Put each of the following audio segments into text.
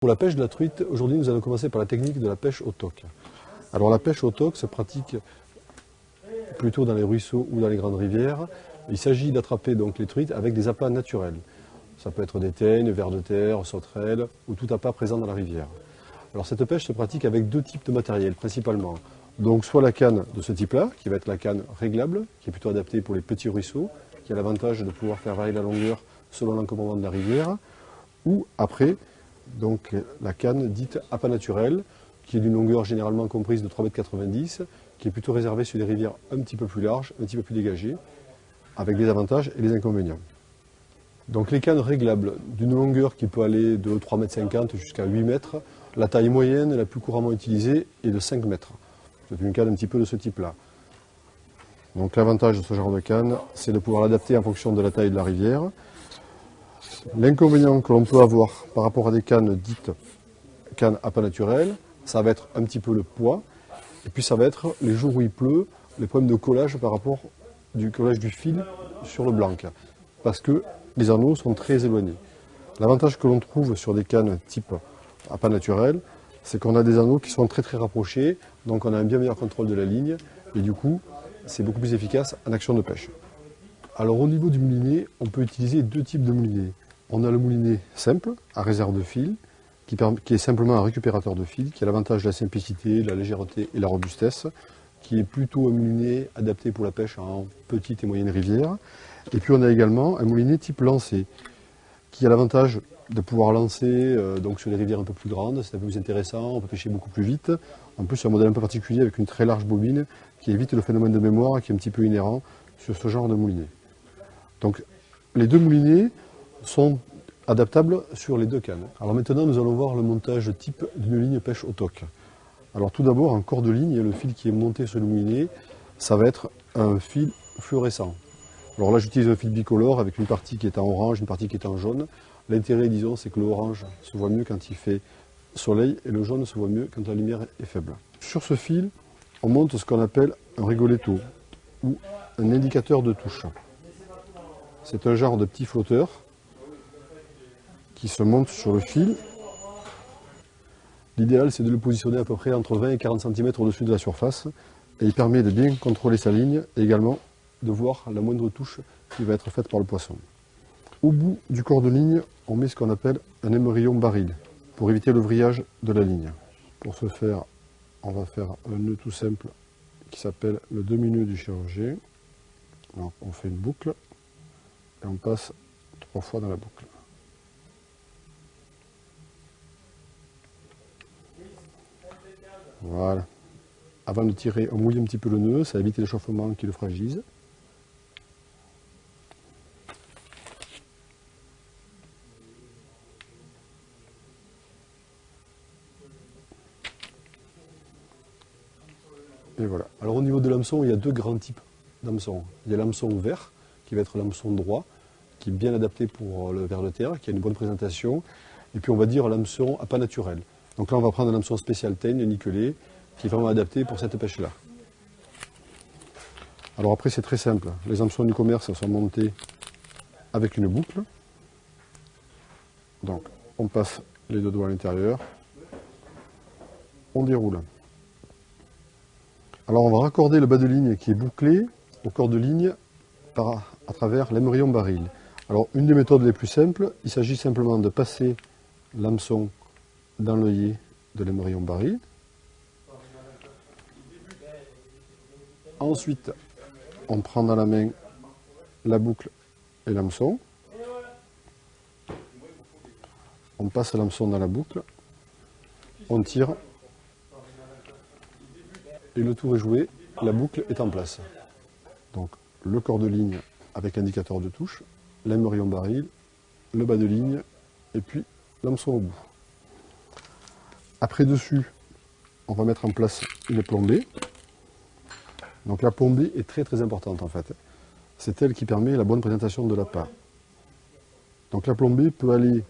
Pour la pêche de la truite, aujourd'hui nous allons commencer par la technique de la pêche au toc. Alors la pêche au toc se pratique plutôt dans les ruisseaux ou dans les grandes rivières. Il s'agit d'attraper donc les truites avec des appâts naturels. Ça peut être des teignes, vers de terre, sauterelles ou tout appât présent dans la rivière. Alors cette pêche se pratique avec deux types de matériel principalement. Donc soit la canne de ce type-là, qui va être la canne réglable, qui est plutôt adaptée pour les petits ruisseaux, qui a l'avantage de pouvoir faire varier la longueur selon l'encombrement de la rivière, ou après, donc la canne dite appât naturel, qui est d'une longueur généralement comprise de 3,90 m, qui est plutôt réservée sur des rivières un petit peu plus larges, un petit peu plus dégagées, avec les avantages et les inconvénients. Donc les cannes réglables, d'une longueur qui peut aller de 3,50 m jusqu'à 8 m, la taille moyenne, la plus couramment utilisée, est de 5 m. C'est une canne un petit peu de ce type-là. Donc l'avantage de ce genre de canne, c'est de pouvoir l'adapter en fonction de la taille de la rivière. L'inconvénient que l'on peut avoir par rapport à des cannes dites cannes appât naturel, ça va être un petit peu le poids, et puis ça va être les jours où il pleut, les problèmes de collage par rapport du collage du fil sur le blanc, parce que les anneaux sont très éloignés. L'avantage que l'on trouve sur des cannes type appât naturel, c'est qu'on a des anneaux qui sont très rapprochés, donc on a un bien meilleur contrôle de la ligne, et du coup, c'est beaucoup plus efficace en action de pêche. Alors au niveau du moulinet, on peut utiliser deux types de moulinets. On a le moulinet simple, à réserve de fil, qui est simplement un récupérateur de fil, qui a l'avantage de la simplicité, de la légèreté et la robustesse, qui est plutôt un moulinet adapté pour la pêche en petite et moyenne rivière. Et puis on a également un moulinet type lancé, qui a l'avantage de pouvoir lancer donc sur des rivières un peu plus grandes, c'est un peu plus intéressant, on peut pêcher beaucoup plus vite. En plus, c'est un modèle un peu particulier avec une très large bobine qui évite le phénomène de mémoire qui est un petit peu inhérent sur ce genre de moulinet. Donc les deux moulinets sont adaptables sur les deux cannes. Alors maintenant, nous allons voir le montage type d'une ligne pêche au toc. Alors tout d'abord, en corps de ligne, le fil qui est monté sur le moulinet, ça va être un fil fluorescent. Alors là, j'utilise un fil bicolore avec une partie qui est en orange, une partie qui est en jaune. L'intérêt, disons, c'est que l'orange se voit mieux quand il fait soleil et le jaune se voit mieux quand la lumière est faible. Sur ce fil, on monte ce qu'on appelle un rigoletto ou un indicateur de touche. C'est un genre de petit flotteur qui se monte sur le fil. L'idéal, c'est de le positionner à peu près entre 20 et 40 cm au-dessus de la surface. Et il permet de bien contrôler sa ligne et également de voir la moindre touche qui va être faite par le poisson. Au bout du corps de ligne, on met ce qu'on appelle un émerillon baril pour éviter le vrillage de la ligne. Pour ce faire, on va faire un nœud tout simple qui s'appelle le demi-nœud du chirurgien. Alors, on fait une boucle et on passe 3 fois dans la boucle. Voilà. Avant de tirer, on mouille un petit peu le nœud, ça évite l'échauffement qui le fragilise. Et voilà. Alors au niveau de l'hameçon, il y a deux grands types d'hameçon. Il y a l'hameçon vert, qui va être l'hameçon droit, qui est bien adapté pour le ver de terre, qui a une bonne présentation. Et puis on va dire l'hameçon appât naturel. Donc là, on va prendre un hameçon spécial teigne, nickelé, qui est vraiment adapté pour cette pêche-là. Alors après, c'est très simple. Les hameçons du commerce sont montés avec une boucle. Donc, on passe les deux doigts à l'intérieur. On déroule. Alors, on va raccorder le bas de ligne qui est bouclé au corps de ligne à travers l'émerillon baril. Alors, une des méthodes les plus simples, il s'agit simplement de passer l'hameçon dans l'œillet de l'émerillon baril. Ensuite, on prend dans la main la boucle et l'hameçon. On passe l'hameçon dans la boucle. On tire. Et le tour est joué. La boucle est en place. Donc, le corps de ligne avec indicateur de touche, l'émerillon baril, le bas de ligne, et puis l'hameçon au bout. Après dessus, on va mettre en place une plombée. Donc la plombée est très importante en fait. C'est elle qui permet la bonne présentation de l'appât. Donc la plombée peut aller,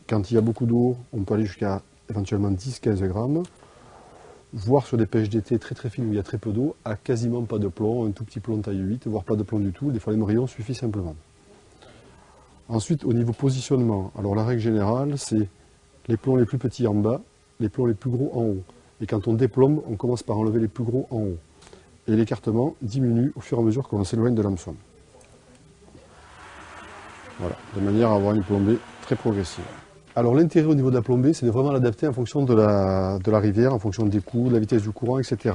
quand il y a beaucoup d'eau, on peut aller jusqu'à éventuellement 10-15 grammes, voire sur des pêches d'été très fines où il y a très peu d'eau, à quasiment pas de plomb, un tout petit plomb taille 8, voire pas de plomb du tout. Des fois l'émerillon suffit simplement. Ensuite, au niveau positionnement, alors la règle générale, c'est les plombs les plus petits en bas, les plombs les plus gros en haut. Et quand on déplombe, on commence par enlever les plus gros en haut. Et l'écartement diminue au fur et à mesure qu'on s'éloigne de l'hameçon. Voilà, de manière à avoir une plombée très progressive. Alors l'intérêt au niveau de la plombée, c'est de vraiment l'adapter en fonction de la rivière, en fonction des coups, de la vitesse du courant, etc.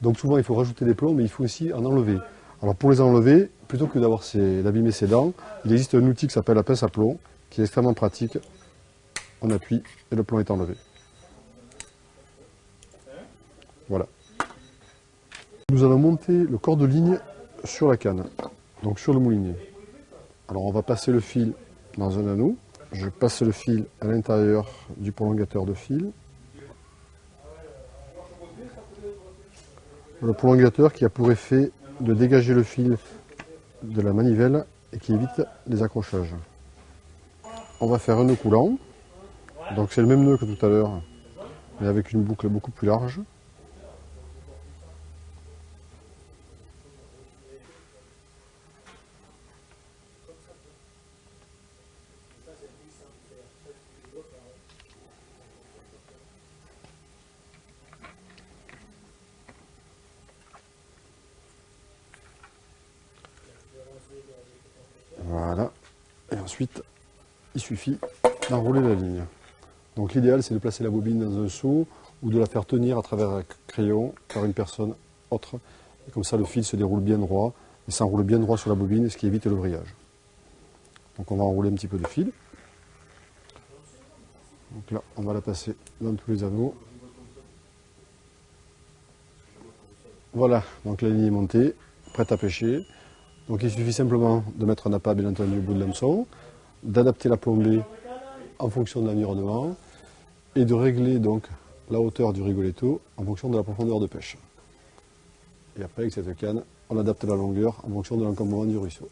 Donc souvent il faut rajouter des plombs, mais il faut aussi en enlever. Alors pour les enlever, plutôt que d'abîmer ses dents, il existe un outil qui s'appelle la pince à plomb, qui est extrêmement pratique. On appuie et le plomb est enlevé. Voilà. Nous allons monter le corps de ligne sur la canne, donc sur le moulinier. Alors on va passer le fil dans un anneau. Je passe le fil à l'intérieur du prolongateur de fil. Le prolongateur qui a pour effet de dégager le fil de la manivelle et qui évite les accrochages. On va faire un nœud coulant. Donc c'est le même nœud que tout à l'heure, mais avec une boucle beaucoup plus large. Voilà. Et ensuite, il suffit d'enrouler la ligne. Donc l'idéal, c'est de placer la bobine dans un seau ou de la faire tenir à travers un crayon par une personne autre. Et comme ça, le fil se déroule bien droit et s'enroule bien droit sur la bobine, ce qui évite le vrillage. Donc on va enrouler un petit peu de fil. Donc là, on va la passer dans tous les anneaux. Voilà, donc la ligne est montée, prête à pêcher. Donc il suffit simplement de mettre un appât, bien entendu, au bout de l'hameçon, d'adapter la plombée en fonction de l'environnement et de régler donc la hauteur du rigoletto en fonction de la profondeur de pêche. Et après, avec cette canne, on adapte la longueur en fonction de l'encombrement du ruisseau.